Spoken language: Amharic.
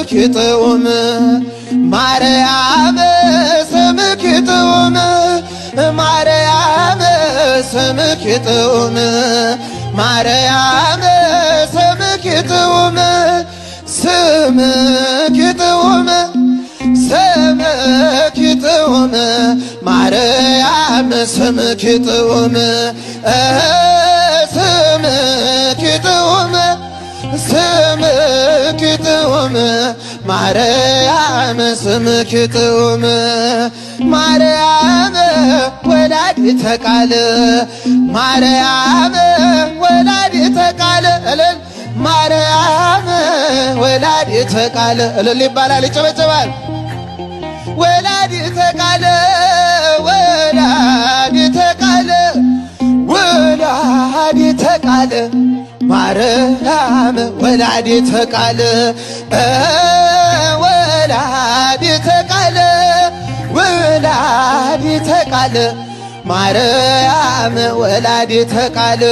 ስምኪ ጥዑም ማርያም ስምኪ ጥዑም ማርያም ስምኪ ጥዑም ማርያም ስምኪ ጥዑም ስምኪ ጥዑም ስምኪ ጥዑም ማርያም ስምኪ ጥዑም ስምኪ ጥዑም ስምኪ ጥዑም ማርያም ስምኪ ጥዑም ማርያም ወላዲተ ቃል ማርያም ወላዲተ ቃል እልል ማርያም ወላዲተ ቃል እልል ይባላል ይጨበጨባል። ወላዲተ ቃል ወላዲተ ቃል ወላዲተ ቃል ማርያም ወላዲተ ቃል ወላዲተ ቃል ወላዲተ ቃል ማርያም ወላዲተ ቃል